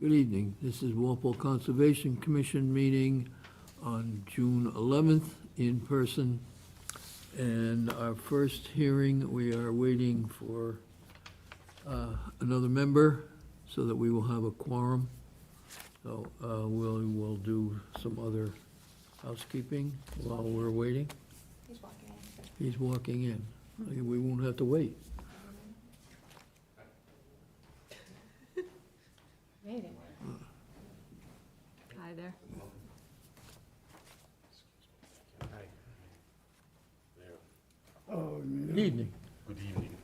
Good evening. This is Walpole Conservation Commission meeting on June 11th in person. And our first hearing, we are waiting for another member so that we will have a quorum. So we'll do some other housekeeping while we're waiting. He's walking in. He's walking in. We won't have to wait. Made it. Hi there. Good evening. Good evening.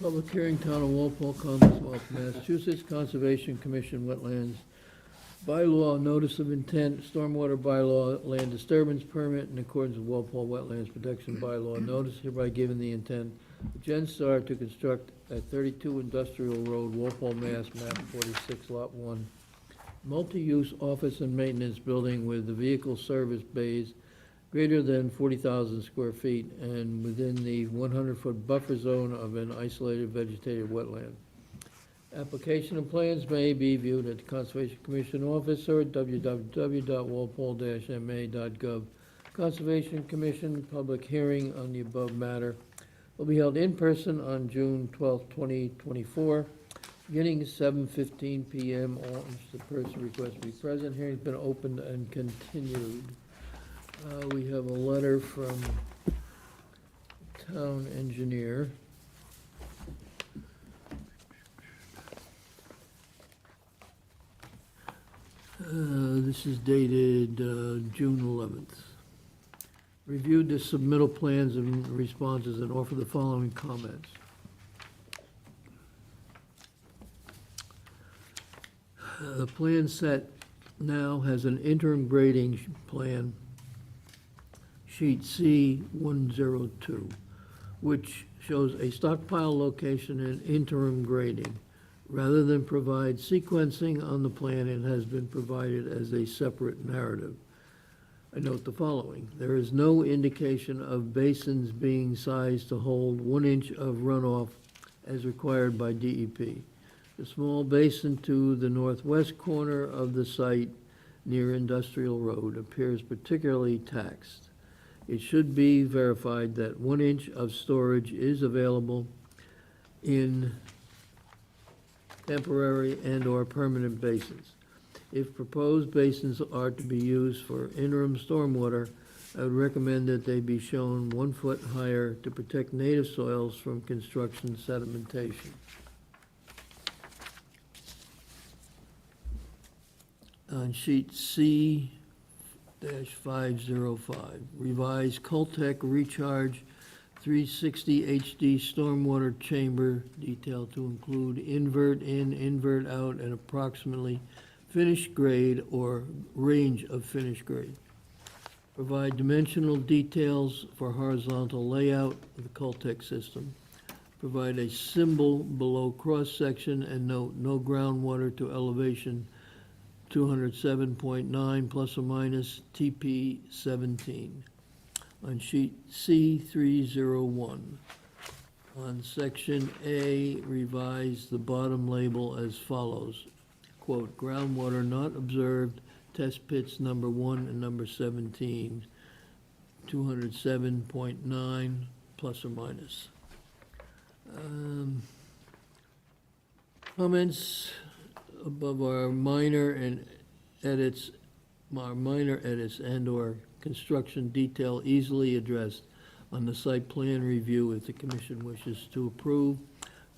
Public hearing, Town of Walpole, Commonwealth, Massachusetts, Conservation Commission, Wetlands Bylaw, Notice of Intent, Stormwater Bylaw, Land Disturbance Permit in accordance with Walpole Wetlands Protection Bylaw. Notice hereby given the intent of Genstar to construct at 32 Industrial Road, Walpole, Mass, map 46, lot 1, multi-use office and maintenance building with the vehicle service bays greater than 40,000 square feet and within the 100-foot buffer zone of an isolated vegetative wetland. Application and plans may be viewed at the Conservation Commission office or at www.walpole-ma.gov. Conservation Commission public hearing on the above matter will be held in person on June 12, 2024, beginning at 7:15 p.m. All interested person requested to be present. Hearing's been opened and continued. We have a letter from town engineer. This is dated June 11th. Reviewed the submittal plans and responses and offer the following comments. The plan set now has an interim grading plan, sheet C102, which shows a stockpile location and interim grading. Rather than provide sequencing on the plan, it has been provided as a separate narrative. I note the following. There is no indication of basins being sized to hold 1 inch of runoff as required by DEP. The small basin to the northwest corner of the site near Industrial Road appears particularly taxed. It should be verified that 1 inch of storage is available in temporary and/or permanent basins. If proposed basins are to be used for interim stormwater, I would recommend that they be shown 1 foot higher to protect native soils from construction sedimentation. On sheet C-505, revised Coltech Recharge 360 HD stormwater chamber detail to include invert in, invert out, and approximately finished grade or range of finished grade. Provide dimensional details for horizontal layout of the Coltech system. Provide a symbol below cross-section and note no groundwater to elevation 207.9 plus or minus TP 17. On sheet C301. On section A, revise the bottom label as follows. Quote, groundwater not observed, test pits number 1 and number 17, 207.9 plus or minus. Comments above our minor edits and/or construction detail easily addressed on the site plan review if the commission wishes to approve.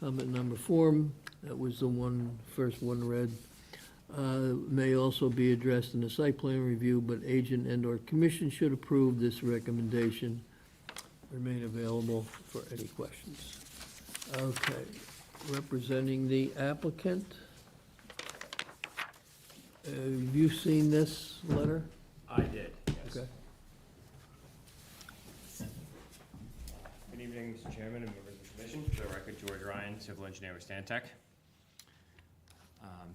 Comment number 4, that was the first one read, may also be addressed in the site plan review, but agent and/or commission should approve this recommendation. Remain available for any questions. Okay, representing the applicant. Have you seen this letter? I did, yes. Okay. Good evening, Mr. Chairman and members of the commission. For the record, George Ryan, civil engineer with Stantec.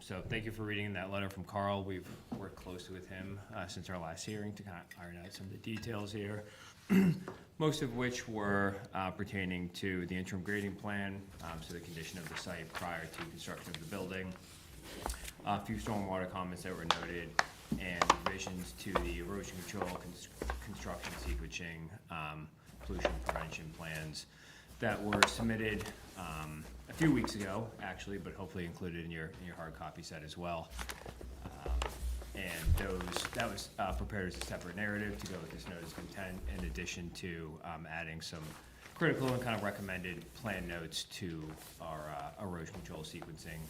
So thank you for reading that letter from Carl. We've worked closely with him since our last hearing to kind of iron out some of the details here. Most of which were pertaining to the interim grading plan, so the condition of the site prior to construction of the building, A few stormwater comments that were noted, and revisions to the erosion control, construction sequencing, pollution prevention plans that were submitted a few weeks ago, actually, but hopefully included in your hard copy set as well. And that was prepared as a separate narrative to go with this notice of intent, in addition to adding some critical and kind of recommended plan notes to our erosion control sequencing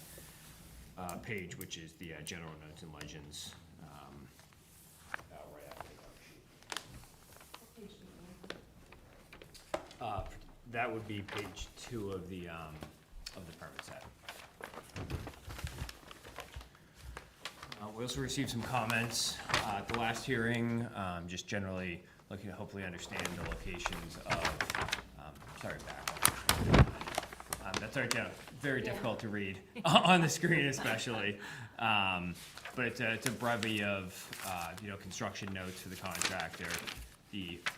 page, which is the general notes and legends right after the cover sheet. That would be page 2 of the permit set. We also received some comments at the last hearing, just generally looking to hopefully understand the locations of, sorry, back. That's already very difficult to read on the screen especially. But it's a brevity of, construction notes for the contractor.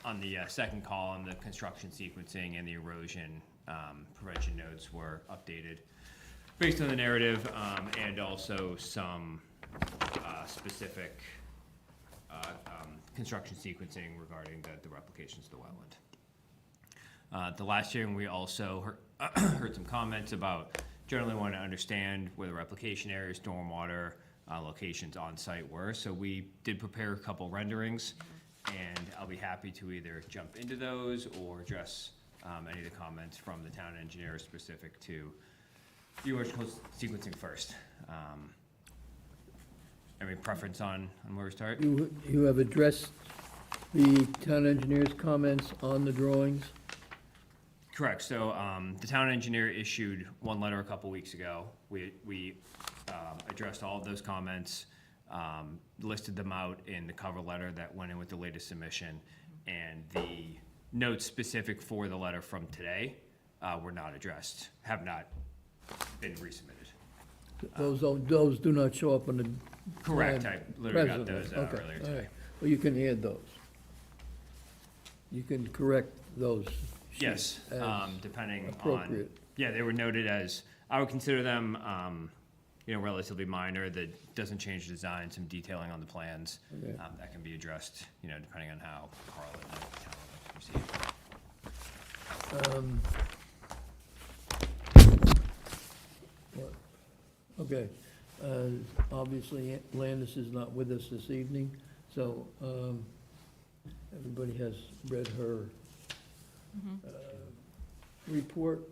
On the second column, the construction sequencing and the erosion prevention notes were updated based on the narrative, and also some specific construction sequencing regarding the replications of the wetland. The last hearing, we also heard some comments about generally want to understand where the replication areas, stormwater locations on site were. So we did prepare a couple renderings, and I'll be happy to either jump into those or address any of the comments from the town engineer specific to the erosion sequencing first. Any preference on where we start? You have addressed the town engineer's comments on the drawings? Correct. So the town engineer issued one letter a couple weeks ago. We addressed all of those comments, listed them out in the cover letter that went in with the latest submission, and the notes specific for the letter from today were not addressed, have not been resubmitted. Those do not show up on the. Correct. I literally got presently. those Okay, earlier all today. right. Well, you can add those. You can correct those Yes, sheets as depending on, appropriate. yeah, they were noted as, I would consider them, relatively minor, that doesn't change the design, some detailing on the plans. Okay. That can be addressed, depending on how Carl and the town would proceed. Okay, obviously Landis is not with us this evening, so everybody has read her report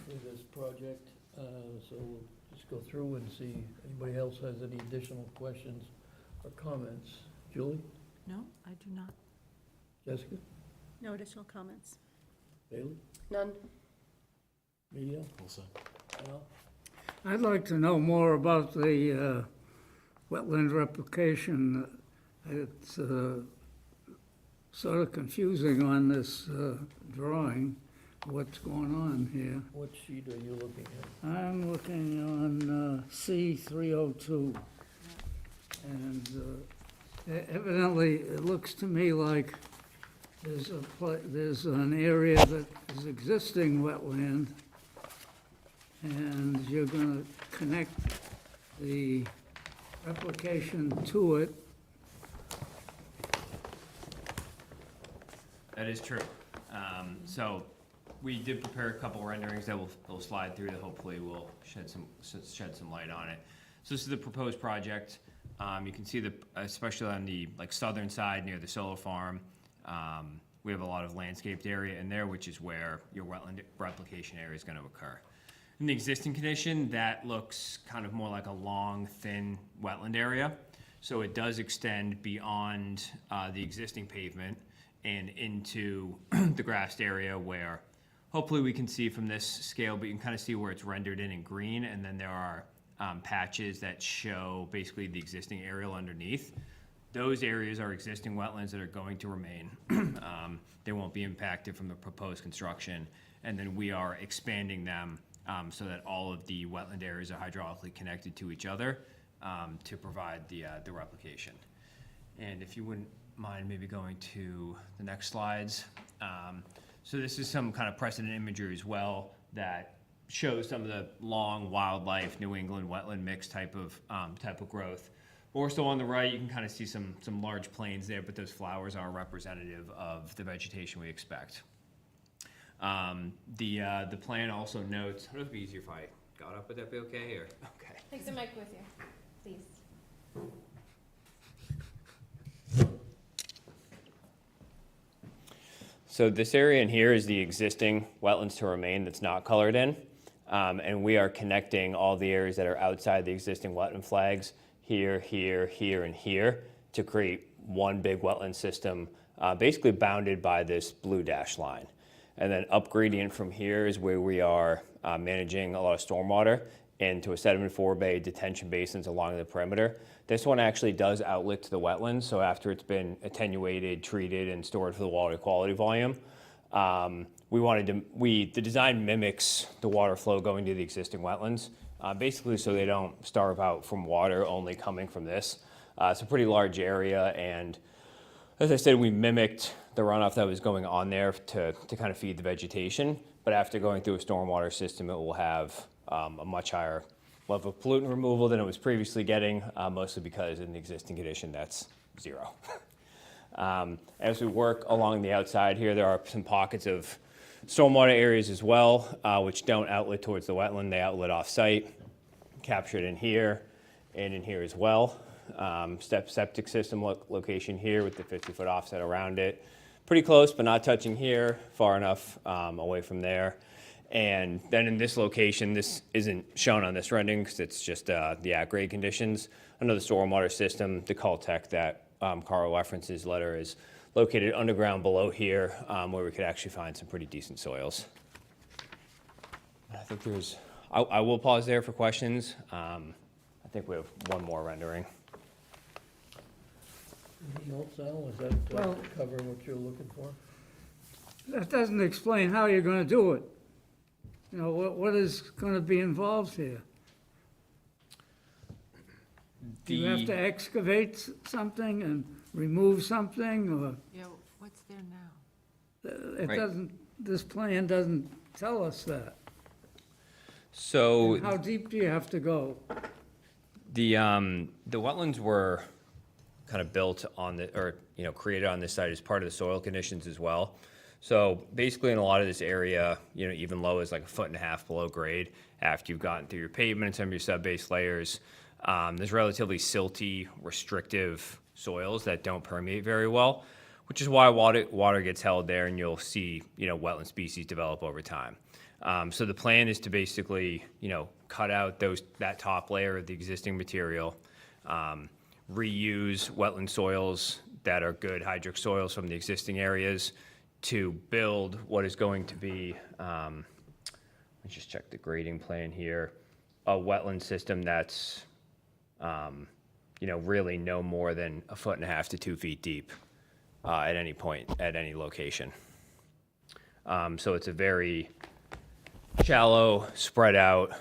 for this project, so we'll just go through and see if anybody else has any additional questions or comments. Julie? No, I do not. Jessica? No additional comments. Bailey? None. Miguel? Al? I'd like to know more about the wetland replication. It's sort of confusing on this drawing, what's going on here. What sheet are you looking at? I'm looking on C302. And evidently, it looks to me like there's an area that is existing wetland, and you're going to connect the replication to it. That is true. So we did prepare a couple renderings that will slide through that hopefully will shed some light on it. So this is the proposed project. You can see especially on the southern side near the solar farm, we have a lot of landscaped area in there, which is where your wetland replication area is going to occur. In the existing condition, that looks kind of more like a long, thin wetland area. So it does extend beyond the existing pavement and into the grassed area where hopefully we can see from this scale, but you can kind of see where it's rendered in green, and then there are patches that show basically the existing aerial underneath. Those areas are existing wetlands that are going to remain. They won't be impacted from the proposed construction, and then we are expanding them so that all of the wetland areas are hydraulically connected to each other to provide the replication. And if you wouldn't mind maybe going to the next slides. So this is some kind of precedent imagery as well that shows some of the long wildlife New England wetland mix type of growth. Or still on the right, you can kind of see some large plains there, but those flowers are representative of the vegetation we expect. The plan also notes, I don't know if it'd be easier if I got up, would that be okay, or, okay. Take the mic with you, please. So this area in here is the existing wetlands to remain that's not colored in. And we are connecting all the areas that are outside the existing wetland flags here, here, here, and here to create one big wetland system, basically bounded by this blue dash line. And then up gradient from here is where we are managing a lot of stormwater into a sediment forebay detention basins along the perimeter. This one actually does outlet to the wetlands, so after it's been attenuated, treated, and stored for the water quality volume, the design mimics the water flow going to the existing wetlands, basically so they don't starve out from water only coming from this. It's a pretty large area, and as I said, we mimicked the runoff that was going on there to kind of feed the vegetation, but after going through a stormwater system, it will have a much higher level of pollutant removal than it was previously getting, mostly because in the existing condition, that's 0. As we work along the outside here, there are some pockets of stormwater areas as well, which don't outlet towards the wetland. They outlet off-site, captured in here and in here as well. Septic system location here with the 50-foot offset around it. Pretty close, but not touching here, far enough away from there. And then in this location, this isn't shown on this rendering because it's just the at-grade conditions. Another stormwater system, the Caltech that Carl references letter is located underground below here, where we could actually find some pretty decent soils. I think I will pause there for questions. I think we have one more rendering. Anything else, Al? Is that Well- covering what you're looking for? That doesn't explain how you're gonna do it. You know, what is gonna be involved here? Do you have to excavate something and remove something, or Yeah, what's there now? it Right. doesn't, this plan doesn't tell us that? So How deep do you have to go? the wetlands were kind of built on created on this site as part of the soil conditions as well. So basically in a lot of this area, even low is like 1.5 feet below grade after you've gotten through your pavement and some of your sub-base layers. There's relatively silty, restrictive soils that don't permeate very well, which is why water gets held there and you'll see, wetland species develop over time. So the plan is to basically, cut out that top layer of the existing material, reuse wetland soils that are good hydric soils from the existing areas to build what is going to be, let me just check the grading plan here, a wetland system that's, really no more than 1.5 to 2 feet deep at any point, at any location. So it's a very shallow, spread out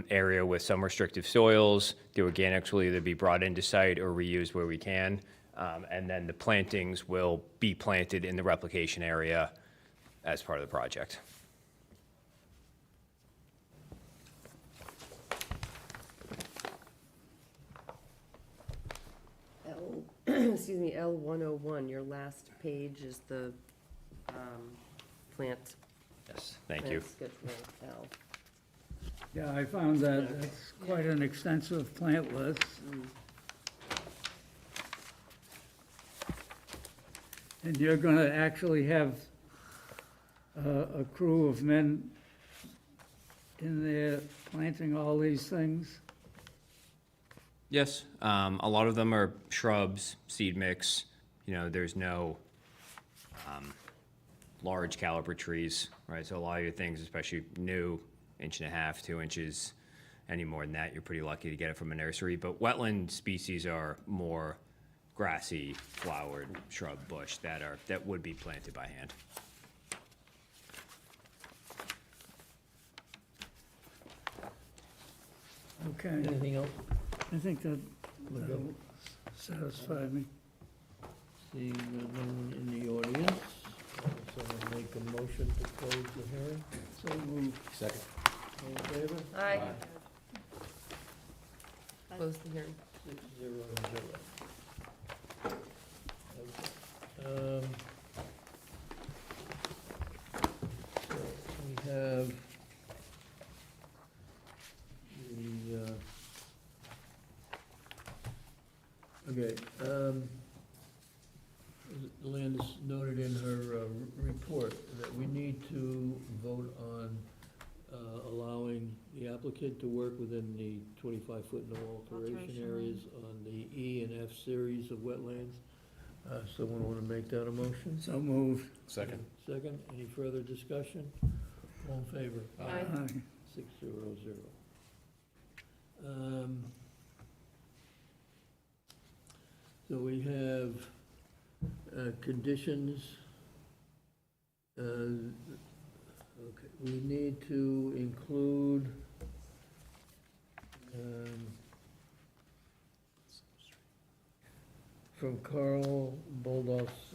area with some restrictive soils. The organics will either be brought into site or reused where we can. And then the plantings will be planted in the replication area as part of the project. Excuse me, L101, your last page is the plant. Yes, thank you. Schedule, L. Yeah, I found that, that's quite an extensive plant list. And you're gonna actually have a crew of men in there planting all these things? Yes, a lot of them are shrubs, seed mix. There's no large caliber trees, right? So a lot of your things, especially new, 1.5 inches, 2 inches, any more than that, you're pretty lucky to get it from a nursery. But wetland species are more grassy, flowered shrub, bush that would be planted by hand. Okay, Anything else? I think that We'll that'll go. satisfy me. See no one in the audience, so I'll make a motion to close the hearing. So moved. Second. All in favor? Aye. Close the hearing. 6-0-0. Okay. So we have okay, Landis noted in her report that we need to vote on allowing the applicant to work within the 25-foot no alteration Alteration. areas on the E and F series of wetlands. Someone want to make that a motion? So moved. Second. Second, any further discussion? All in favor? Aye. Aye. 6-0-0. So we have conditions. Okay, we need to include from Carl Boldoff's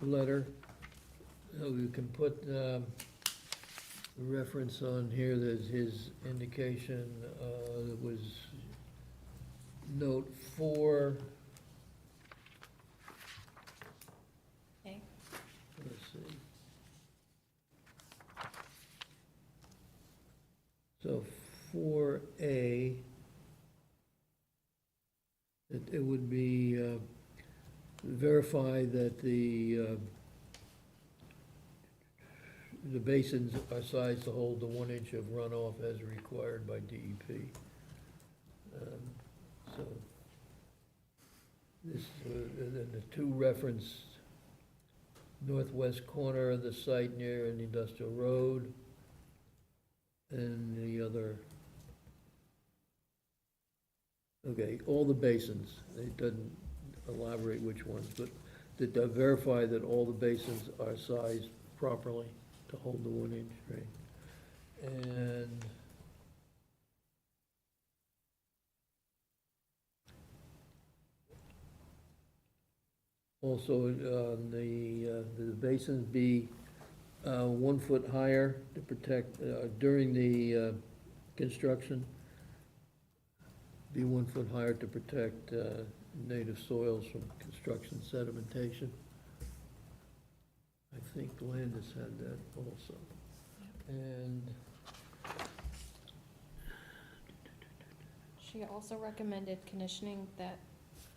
letter. So we can put reference on here, there's his indication, that was note 4. Okay. Let's see. So 4A, it would be verify that the basins are sized to hold the 1 inch of runoff as required by DEP. So, this, the two referenced northwest corner of the site near an industrial road, and the other, okay, all the basins, it doesn't elaborate which ones, but to verify that all the basins are sized properly to hold the 1 inch, right? And also, the basins be 1 foot higher to protect, during the construction, be 1 foot higher to protect native soils from construction sedimentation. I think Landis had that also. And She also recommended conditioning that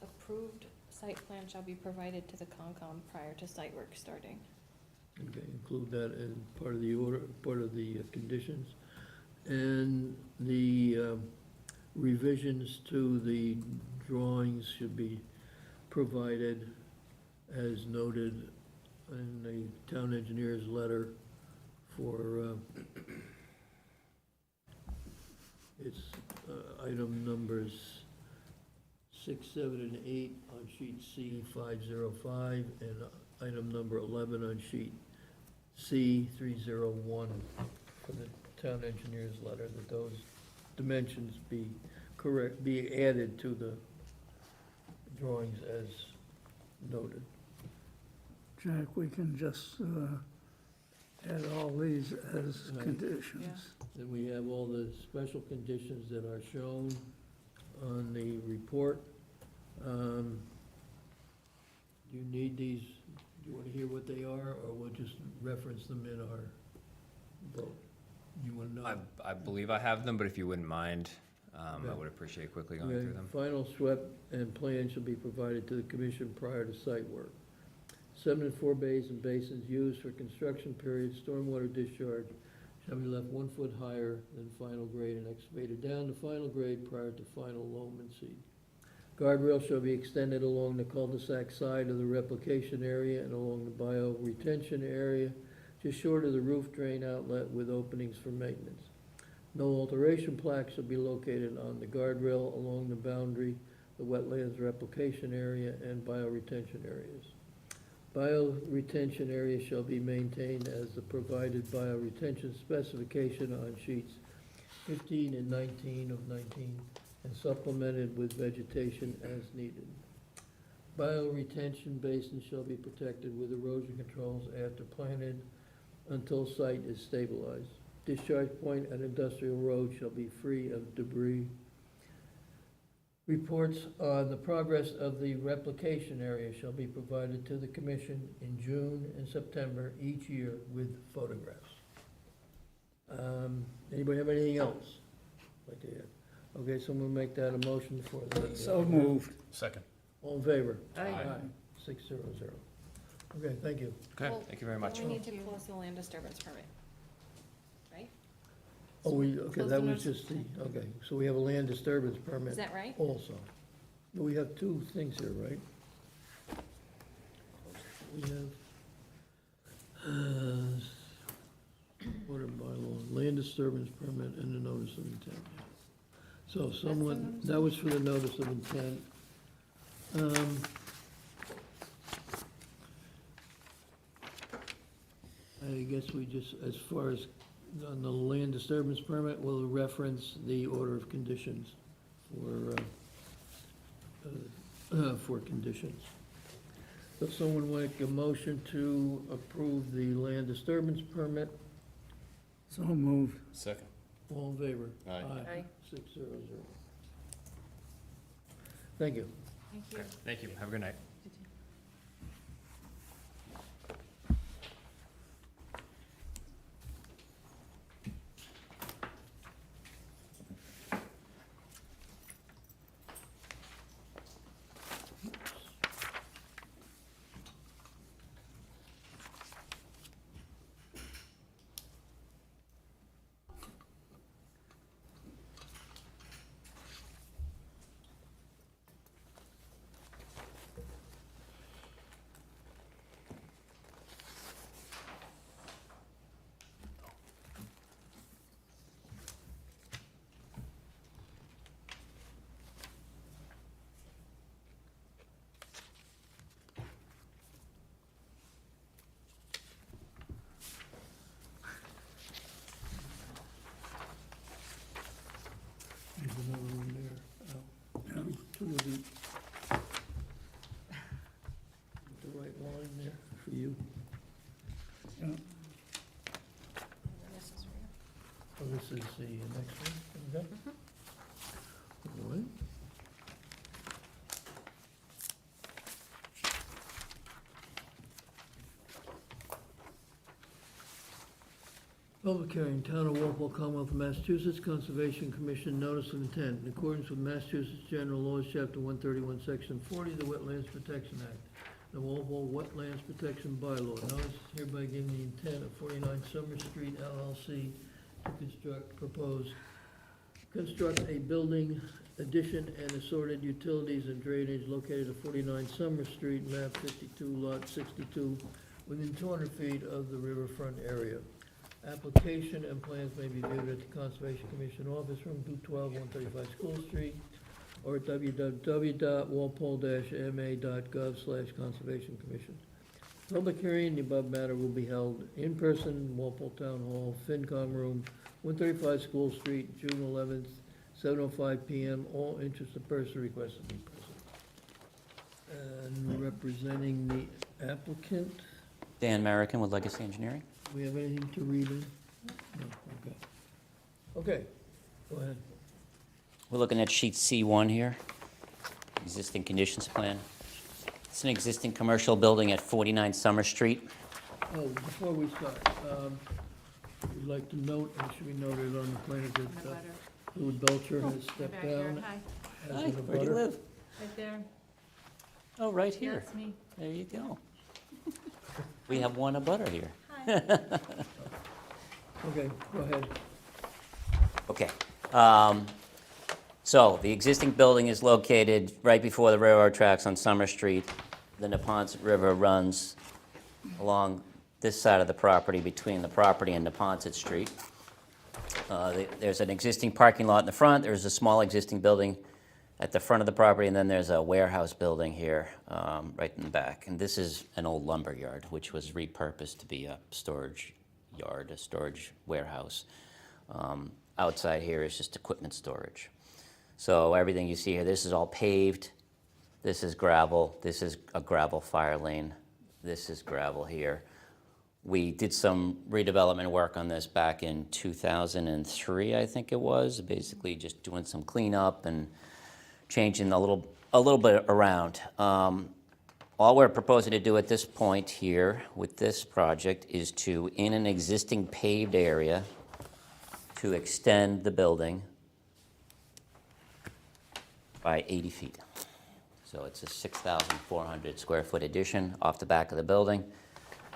approved site plan shall be provided to the Concom prior to site work starting. okay, include that as part of the order, part of the conditions. And the revisions to the drawings should be provided as noted in the town engineer's letter for, it's item numbers 6, 7, and 8 on sheet C 505, and item number 11 on sheet C 301 from the town engineer's letter, that those dimensions be correct, be added to the drawings as noted. Jack, we can just add all these as Right. conditions. Then we have all the special conditions that are shown on the report. Do you need these, do you want to hear what they are, or we'll just reference them in our vote? You want to know? I believe I have them, but if you wouldn't mind, I Okay. would appreciate quickly going Okay, through them. final swept and plan shall be provided to the commission prior to site work. 7 and 4 bays and basins used for construction period, stormwater discharge shall be left 1 foot higher than final grade and excavated down to final grade prior to final loam and seed. Guardrail shall be extended along the cul-de-sac side of the replication area and along the bio-retention area, just short of the roof drain outlet with openings for maintenance. No alteration plaques shall be located on the guardrail along the boundary, the wetlands replication area, and bio-retention areas. Bio-retention area shall be maintained as the provided bio-retention specification on sheets 15 and 19 of 19, and supplemented with vegetation as needed. Bio-retention basins shall be protected with erosion controls after planted until site is stabilized. discharge point and industrial road shall be free of debris. Reports on the progress of the replication area shall be provided to the commission in June and September each year with photographs. Anybody have anything else like to add? Okay, someone make that a motion for the. So moved. Second. All in favor? Aye. 600. Okay, thank you. Okay, Well, thank you very much. We need to close the land disturbance permit, right? Oh, okay, Close that the was just the, okay, so we have a land disturbance permit Is that right? also. We have two things here, right? We have, water bylaw, land disturbance permit, and the notice of intent. So someone, notice that was for the notice of intent. I guess we just, as far as on the land disturbance permit, we'll reference the order of conditions for conditions. So someone make a motion to approve the land disturbance permit. So moved. Second. All in favor? Aye. Aye. 600. Thank you. Thank you. Okay, thank you, have a good night. There's another one there. Two of each. The right line there for you. And then this is for you. Oh, this is the next one, okay? All right. Public hearing, Town of Walpole, Commonwealth of Massachusetts, Conservation Commission, notice of intent. In accordance with Massachusetts General Laws, Chapter 131, Section 40, the Wetlands Protection Act, the Walpole Wetlands Protection Bylaw. Notice is hereby giving the intent of 49 Summer Street LLC to construct a building, addition, and assorted utilities and drainage located at 49 Summer Street, map 52, lot 62, within 200 feet of the riverfront area. Application and plans may be viewed at the Conservation Commission Office Room 212, 135 School Street, or at www.walpole-ma.gov/Conservation Commission. Public hearing, the above matter will be held in person, Walpole Town Hall, FinCom Room, 135 School Street, June 11th, 7:05 PM. All interested persons requested to be present. And representing the applicant, Dan Merrickin with Legacy Engineering. do we have anything to read in? No, okay. Okay, go ahead. We're looking at sheet C1 here, existing conditions plan. It's an existing commercial building at 49 Summer Street. Oh, before we start, we'd like to note, and should we note it on the plan that Louis Belcher has stepped down Hi, as Hi, an where do you abutter? live? right there. Oh, right here. That's me. There you go. We have one abutter here. Hi. Okay, go ahead. Okay. So the existing building is located right before the railroad tracks on Summer Street. The Neponset River runs along this side of the property between the property and Neponset Street. There's an existing parking lot in the front. There's a small existing building at the front of the property, and then there's a warehouse building here right in the back. And this is an old lumber yard, which was repurposed to be a storage yard, a storage warehouse. Outside here is just equipment storage. So everything you see here, this is all paved. This is gravel. This is a gravel fire lane. This is gravel here. We did some redevelopment work on this back in 2003, I think it was, basically just doing some cleanup and changing a little bit around. All we're proposing to do at this point here with this project is to, in an existing paved area, to extend the building by 80 feet. So it's a 6,400 square foot addition off the back of the building.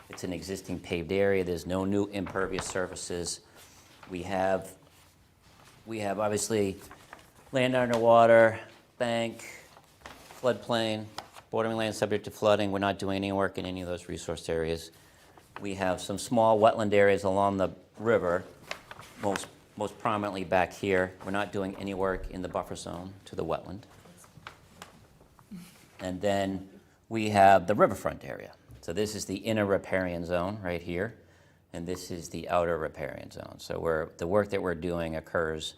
It's an existing paved area. There's no new impervious surfaces. We have obviously land underwater, bank, floodplain, bordering land subject to flooding. We're not doing any work in any of those resource areas. We have some small wetland areas along the river, most prominently back here. We're not doing any work in the buffer zone to the wetland. And then we have the riverfront area. So this is the inner riparian zone right here, and this is the outer riparian zone. So the work that we're doing occurs,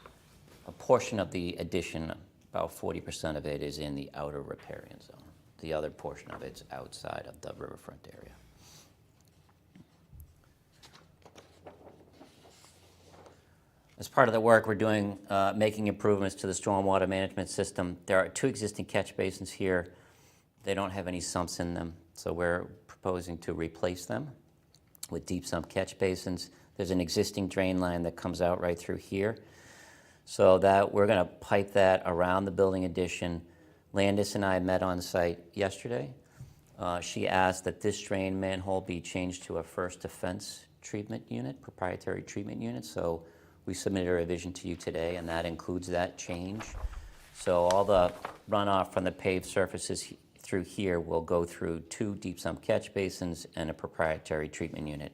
a portion of the addition, about 40% of it is in the outer riparian zone. The other portion of it's outside of the riverfront area. As part of the work, we're doing, making improvements to the stormwater management system. There are 2 existing catch basins here. They don't have any sumps in them, so we're proposing to replace them with deep sump catch basins. There's an existing drain line that comes out right through here. So that we're gonna pipe that around the building addition. Landis and I met on site yesterday. She asked that this drain manhole be changed to a first offense treatment unit, proprietary treatment unit. So we submitted a revision to you today, and that includes that change. So all the runoff from the paved surfaces through here will go through 2 deep sump catch basins and a proprietary treatment unit.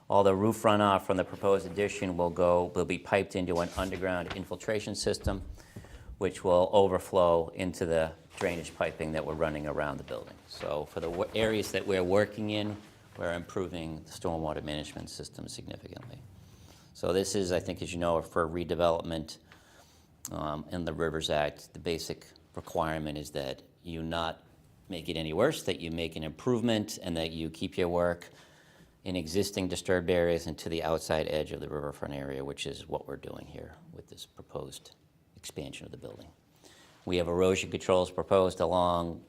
All the roof runoff from the proposed addition will be piped into an underground infiltration system, which will overflow into the drainage piping that we're running around the building. So for the areas that we're working in, we're improving the stormwater management system significantly. So this is, I think, as you know, for redevelopment in the Rivers Act, the basic requirement is that you not make it any worse, that you make an improvement, and that you keep your work in existing disturbed areas and to the outside edge of the riverfront area, which is what we're doing here with this proposed expansion of the building. We have erosion controls proposed along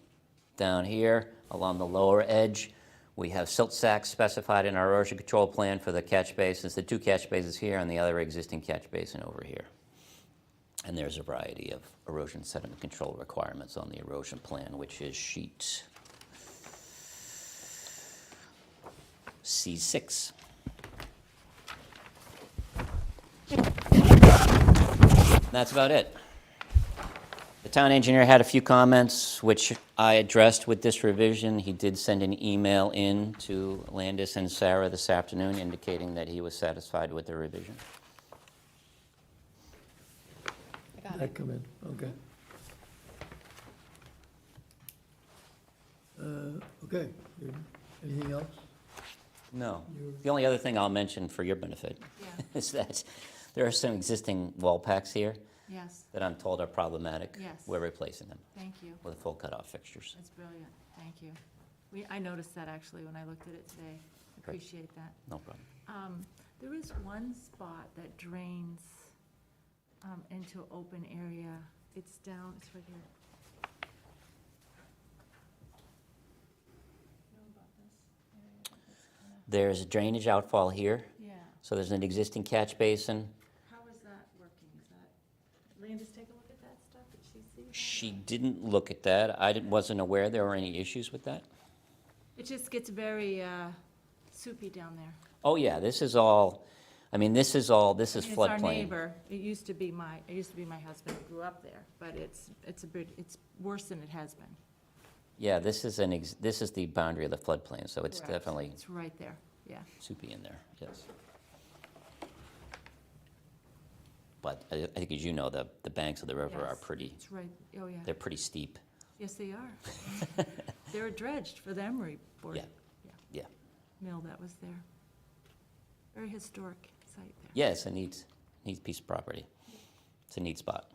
down here, along the lower edge. We have silt sacks specified in our erosion control plan for the catch basins, the 2 catch basins here and the other existing catch basin over here. And there's a variety of erosion sediment control requirements on the erosion plan, which is sheet C6. That's about it. The town engineer had a few comments, which I addressed with this revision. He did send an email in to Landis and Sarah this afternoon indicating that he was satisfied with the revision. I got That it. come in, okay. Okay, anything else? No. The only other thing I'll mention for your benefit Yeah. is that there are some existing wall packs here Yes, that I'm told are problematic. Yes. We're replacing them thank you. with full cutoff fixtures. That's brilliant, thank you. I noticed that actually when I looked at it today. Appreciate that. No problem. There is one spot that drains into an open area. It's down, it's right here. Know about this area? It's kinda- There's a drainage outfall here, Yeah, so there's an existing catch basin. how is that working? Is that, Landis, take a look at that stuff, did she see that? She didn't look at that. Wasn't aware there were any issues with that. It just gets very soupy down there. Oh, yeah, this is all, this is It's our floodplain. neighbor. It used to be my husband who grew up there, but it's worse than it has been. Yeah, this is the boundary of the floodplain, so it's Correct. definitely It's right there, yeah. soupy in there, yes. But I think, as you know, the banks of the river are Yes, pretty, It's right, oh, yeah. they're pretty steep. Yes, they are. They were dredged for the Emery Board. Yeah. Yeah. Mill that was there. Very historic site there. Yeah, it's a neat piece of property. It's a neat spot.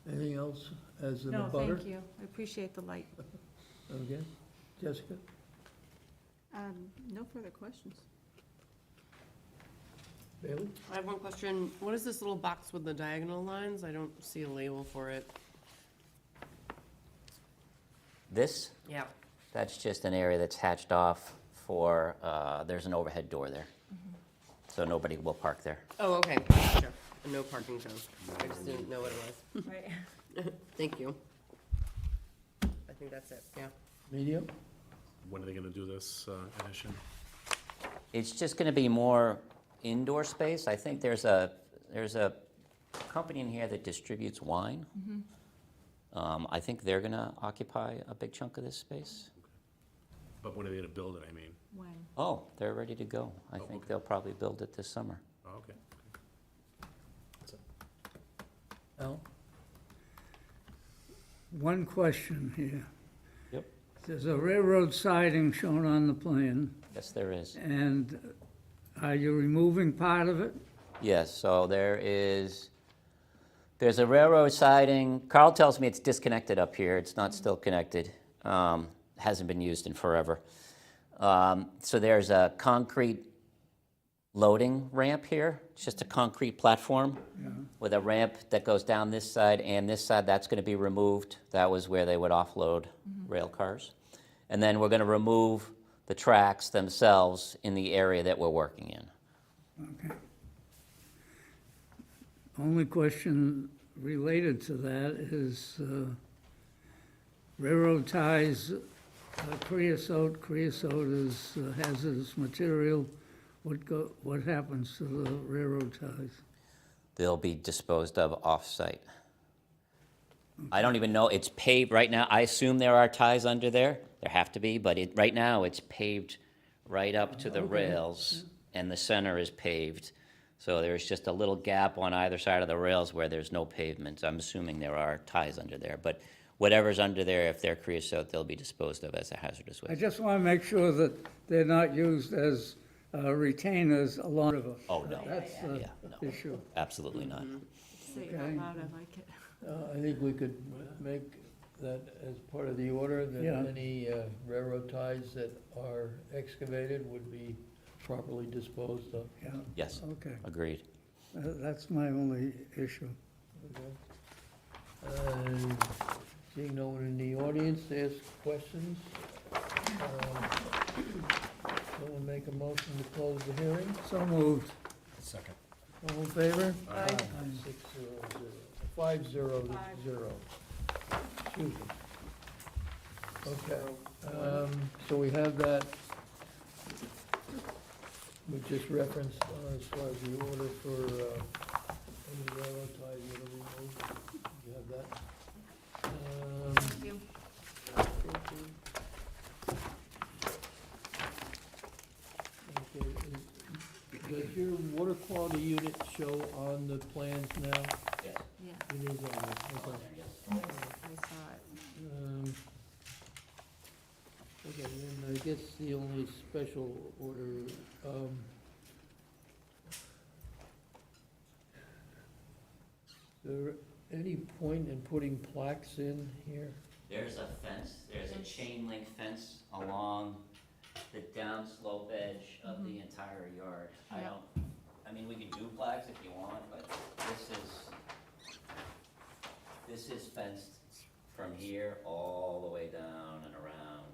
Anything else as an No, abutter? thank you. I appreciate the light. Okay, Jessica? No further questions. Bailey? I have one question. What is this little box with the diagonal lines? I don't see a label for it. This, Yeah. that's just an area that's hatched off for, there's an overhead door there. So nobody will park there. Oh, okay. Gotcha. A no parking zone. I just didn't know what it was. Right. Thank you. I think that's it, yeah. Medium? When are they gonna do this addition? It's just gonna be more indoor space. I think there's a company in here that distributes wine. I think they're gonna occupy a big chunk of this space. But when are they gonna build it, I mean? When? Oh, they're ready to go. I Oh, think okay. they'll probably build it this summer. Oh, okay. That's it. Al? One question here. Yep. There's a railroad siding shown on the plan, Yes, there is. and are you removing part of it? Yes, so there's a railroad siding. Carl tells me it's disconnected up here. It's not still connected. Hasn't been used in forever. So there's a concrete loading ramp here. It's just a concrete platform with a ramp that goes down this side and this side. That's going to be removed. That was where they would offload rail cars. And then we're going to remove the tracks themselves in the area that we're working in. Okay. Only question related to that is railroad ties, creosote. Creosote is hazardous material. What happens to the railroad ties? They'll be disposed of off-site. I don't even know, it's paved right now. I assume there are ties under there. There have to be, but right now it's paved right up to the rails, and the center is paved. So there's just a little gap on either side of the rails where there's no pavement. I'm assuming there are ties under there, but whatever's under there, if they're creosote, they'll be disposed of as a hazardous I waste. just want to make sure that they're not used as retainers along the river. Oh, no. That's the Yeah, no. issue. Absolutely not. Say it out Okay. loud, I like it. I think we could make that as part of the order, that Yeah. any railroad ties that are excavated would be properly disposed of. Yeah, Yes, okay. agreed. That's my only issue. Okay. Seeing no one in the audience to ask questions, someone make a motion to close the hearing? So moved. Second. All in favor? Aye. 500. Excuse me. Okay, so we have that, we just referenced as far as the order for any railroad ties that are removed. You have that? Thank you. Okay, does your water quality unit show on the plans now? Yes. Yeah, It is on there, okay. I saw it. Okay, then I guess the only special order, there any point in putting plaques in here? There's a fence, there's a chain link fence along the downslope edge of the entire yard. Yeah. I mean, we can do flags if you want, but this is fenced from here all the way down and around.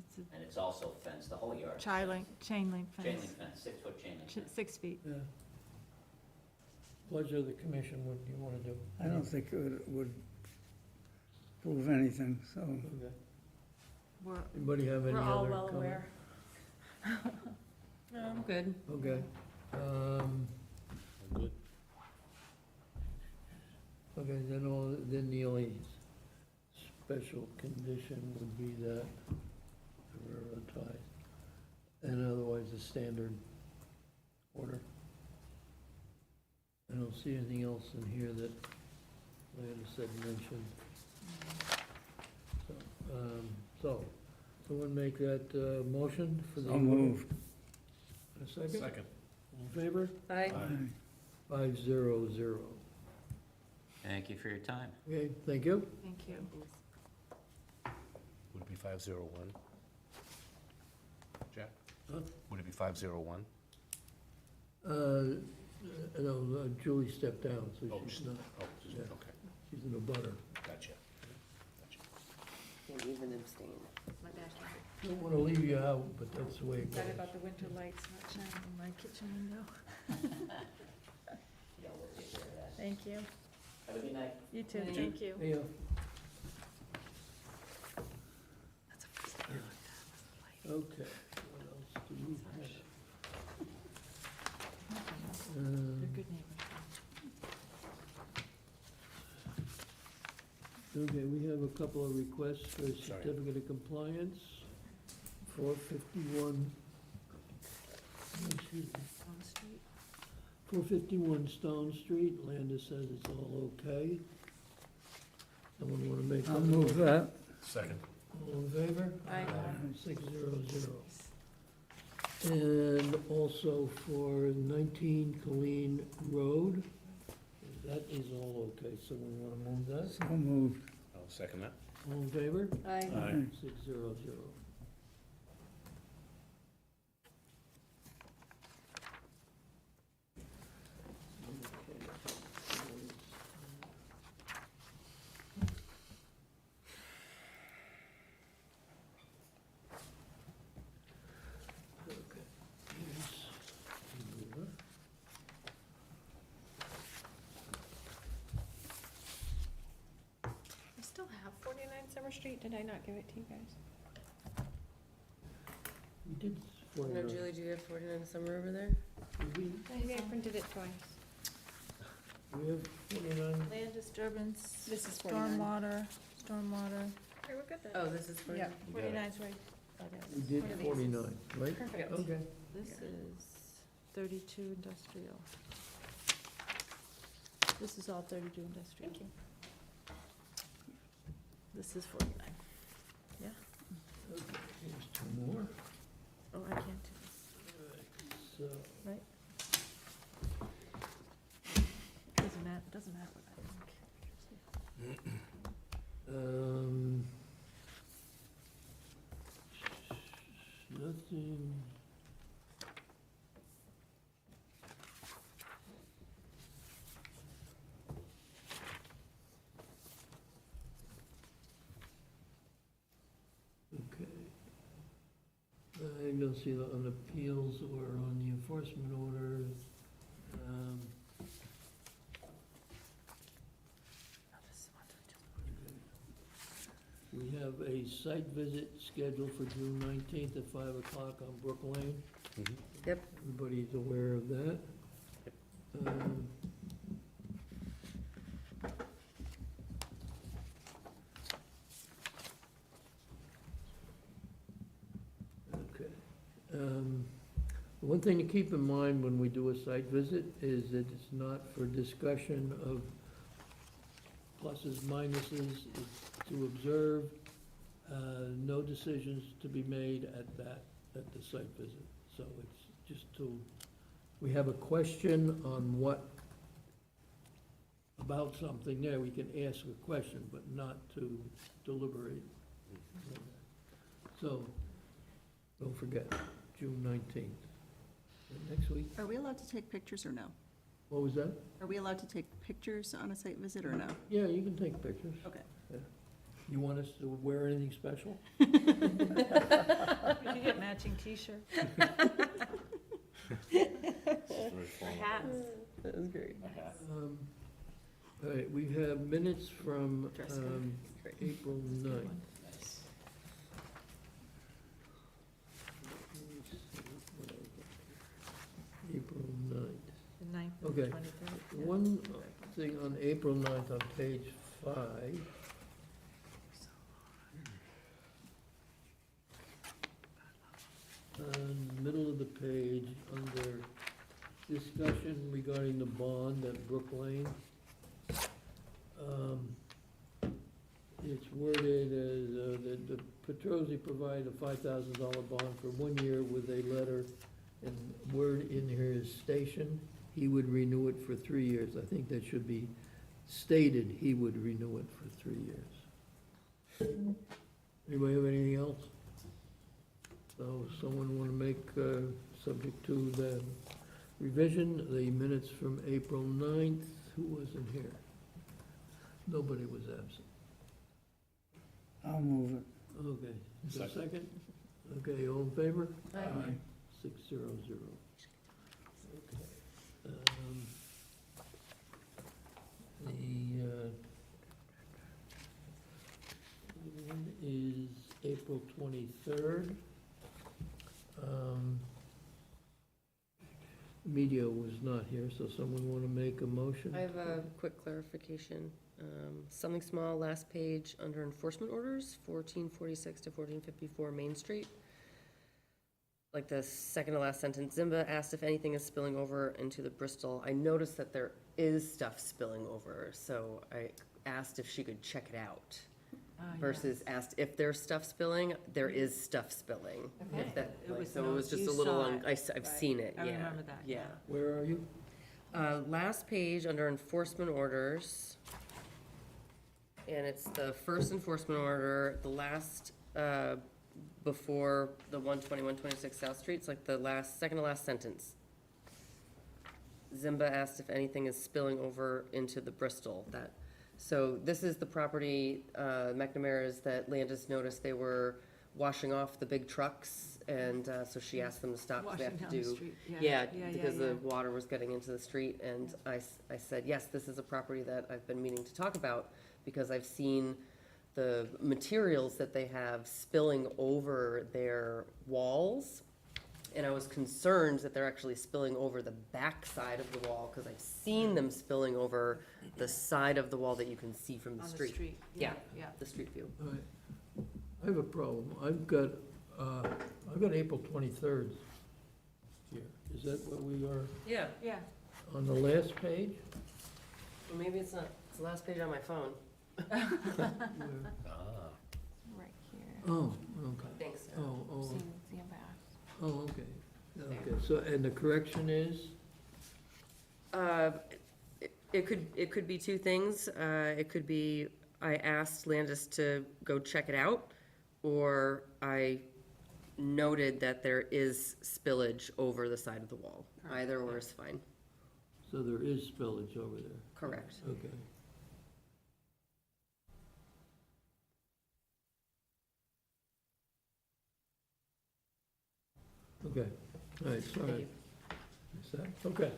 It's a And it's also fenced, the whole yard. chain link Chain fence, link fence, 6-foot chain link fence. 6 feet. Yeah. Pleasure of the commission, what do you want to do? I don't think it would prove anything, so. Okay. We're, Anybody have any we're other all comment? well aware. No, I'm good. Okay. Good. Okay, then the only special condition would be that the railroad ties, and otherwise a standard order. I don't see anything else in here that Leona said mentioned. So, someone make that motion for the. So moved. A second? Second. All in favor? Aye. 500. Thank you for your time. Okay, thank you. Thank you. Would it be 501? Would it be 501? No, Julie stepped down, so Oh, she's not, Oh, Yeah. okay, she's in a butter. gotcha. Can't even abstain. My backyard. Don't want to leave you out, but that's the way it Sorry goes. about the winter lights not shining in my kitchen window. Thank you. Have a good night. You too, thank you. Yeah. That's the first thing I looked at was the light. Okay, what else do we have? They're Um, good neighbors. Okay, we have a couple of requests for Sorry. certificate of compliance. 451, excuse me, On the street. 451 Stone Street, Landis says it's all okay. Someone want to make I'll that? move that. Second. All in favor? Aye. 600. And also for 19 Colleen Road, that is all okay, someone want to move that? So moved. I'll second that. All in favor? Aye. Aye. 600. I still have 49 Summer Street, did I not give it to you guys? We did No, 49. Julie, do you have 49 Summer over there? Did we? Maybe I printed it twice. We have 49, Land disturbance, This is 49. stormwater. Okay, we're good then. Oh, this is 49? Yeah. 49's right. we did One of these. 49, right? Perfect. Okay. This is 32 industrial. This is all 32 industrial. Thank you. This is 49. Okay, here's two more. Oh, I can't do this. So, Doesn't matter what I think. nothing. Okay. I don't see that on appeals or on the enforcement order. Um, Oh, this is one that We have a site visit scheduled for June 19th at 5 o'clock on Brook Lane. Mhm. Yep. Everybody's aware of that. Um, Okay. One thing to keep in mind when we do a site visit is that it's not for discussion of pluses, minuses, it's to observe, no decisions to be made at the site visit. So it's just to, we have a question on what, about something there, we can ask a question, but not to deliberate. So, don't forget, June 19th. And next week, Are we allowed to take pictures or no? what was that? Are we allowed to take pictures on a site visit or no? Yeah, you can take pictures. Okay. You want us to wear anything special? We could get matching t-shirts. Hats. That was great. All right, we have minutes from Dress code. Great. April 9th. April 9th. The 9th and Okay. 23rd. yeah. One thing on April 9th on page 5. Middle of the page, under discussion regarding the bond at Brook Lane. It's worded as that the Petrosi provided a $5,000 bond for 1 year with a letter, and word in here is station. He would renew it for 3 years. I think that should be stated, he would renew it for 3 years. Anybody have anything else? So someone want to make, subject to the revision, the minutes from April 9th, who wasn't here? Nobody was absent. I'll move it. Okay, is there a Second. second? Okay, all in favor? Aye. 600. Okay. The one is April 23rd. Media was not here, so someone want to make a motion? I have a quick clarification. Something small, last page, under enforcement orders, 1446 to 1454 Main Street. Like the second to last sentence, Zimba asked if anything is spilling over into the Bristol. I noticed that there is stuff spilling over, so I asked if she could check it out. Yeah. Versus asked if there's stuff spilling, there is stuff spilling. Okay. If that, It was so it was no- just you a little, saw it, I've seen it, yeah. I remember that, Yeah. Where are you? Last page, under enforcement orders. And it's the first enforcement order, the last, before the 12126 South Street, it's like the last, second to last sentence. Zimba asked if anything is spilling over into the Bristol, so this is the property, McNamara's, that Landis noticed they were washing off the big trucks, and, so she asked them to stop, 'cause they Washing have to down the do. street, Yeah, yeah, because yeah. the water was getting into the street, and I said, yes, this is a property that I've been meaning to talk about, because I've seen the materials that they have spilling over their walls, and I was concerned that they're actually spilling over the back side of the wall, because I've seen them spilling over the side of the wall that you can see from the On the street. street, Yeah. yeah. The street view. All right. I have a problem. I've got April 23rd here. Is that what we are, Yeah, Yeah, on the last page? well, maybe it's not, it's the last page on my phone. Where? Right here. Oh, okay. Thanks, Sarah. Oh, See, Zamba asked. okay. Okay, so, and the correction is? It could be two things. It could be, I asked Landis to go check it out, or I noted that there is spillage over the side of the wall. Either or is fine. So there is spillage over there? Correct. Okay. Okay, all right, Thank sorry. you. Is that, okay.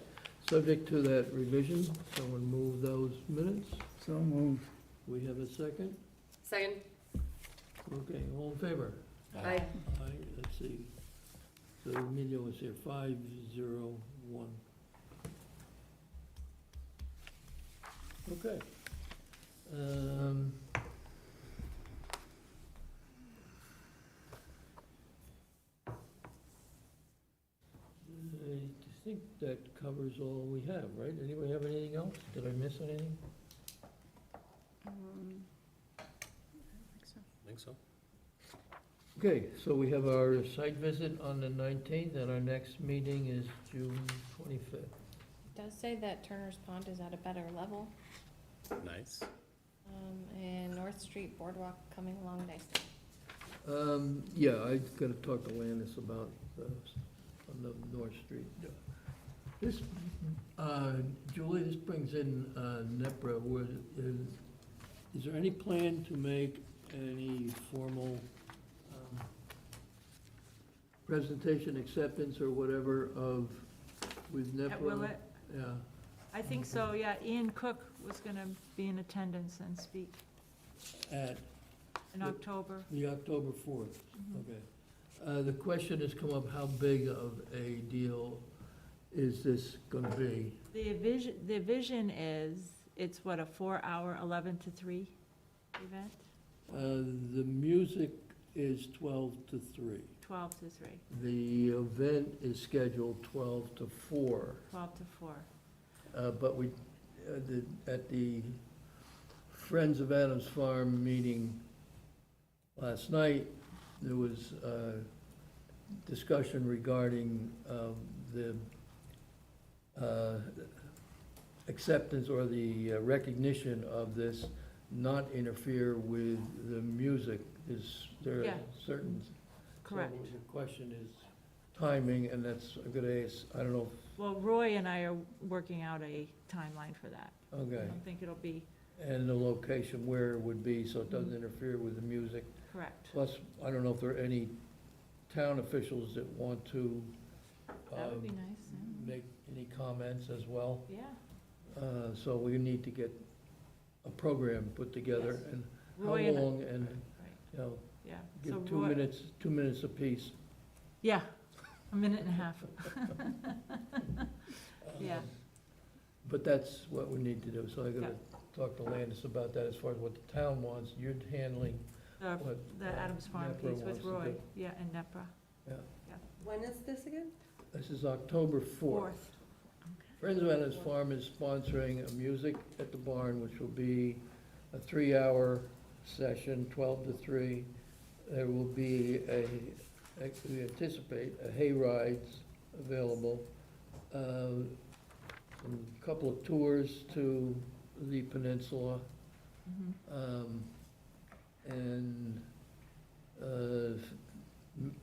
Subject to that revision, someone move those minutes. So moved. We have a second? Second. Okay, all in favor? Aye. Aye, let's see. So Emilio was here, 501. Okay. I think that covers all we have, right? Anybody have anything else? Did I miss anything? I don't think so. Think so? Okay, so we have our site visit on the 19th, and our next meeting is June 25th. It does say that Turner's Pond is at a better level, Nice. and North Street Boardwalk coming along nicely. Yeah, I gotta talk to Landis about, on the North Street. This, Julie, this brings in, NEPRA, is there any plan to make any formal, presentation, acceptance, or whatever of, with NEPRA? Will it? Yeah, I think so, yeah. Ian Cook was gonna be in attendance and speak at in October. the October 4th, okay. The question has come up, how big of a deal is this gonna be? The vision is, it's what, a 4-hour, 11 to 3 event? The music is 12 to 3. 12 to 3, The event is scheduled 12 to 4. 12 to 4. But we, at the Friends of Adams Farm meeting last night, there was discussion regarding the acceptance or the recognition of this not interfere with the music. There are Yeah. certain Correct. So the question is timing, and that's a good ace. I don't know, Well, Roy and I are working out a timeline for that. I okay. don't think it'll be And the location where it would be, so it doesn't interfere with the music. correct. Plus, I don't know if there are any town officials that want to That would be um, nice, make any comments as well. yeah. So we need to get a program put together, Yes. and how Roy and, long, and, right, you know, yeah. So give 2 Roy- minutes, 2 minutes apiece. Yeah, a minute and a half. Yeah. But that's what we need to do, so I Yeah. gotta talk to Landis about that as far as what the town wants. You're handling what. The Adams Farm NEPR piece with wants to Roy, do. yeah, and NEPRA. When is this again? This is October 4th. Friends of Adams Farm is sponsoring a music at the barn, which will be a 3-hour session, 12 to 3. There will be we anticipate, a hay rides available, a couple of tours to the peninsula, and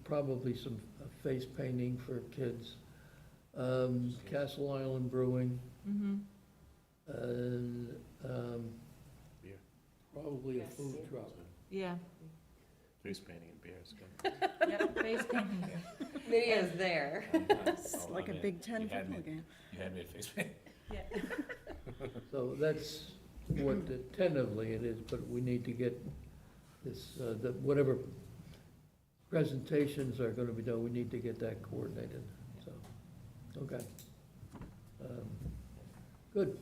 probably some face painting for kids. Castle Island Brewing, Mm-hmm. and Beer. probably a Yes. food truck. Yeah, Face painting and beer is good. yep, face painting. Lydia's there. It's like a Big Ten You had football me. game. You had me at face painting. Yeah. So that's what tentatively it is, but we need to get this, whatever presentations are gonna be done, we need to get that coordinated, so, okay. Good.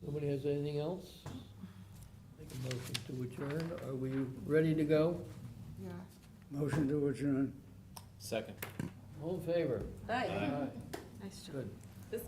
Nobody has anything else? Make a motion to adjourn. Are we ready to go? Yeah. Motion to adjourn. Second. All in favor? Hi. Aye. Nice job. Good. This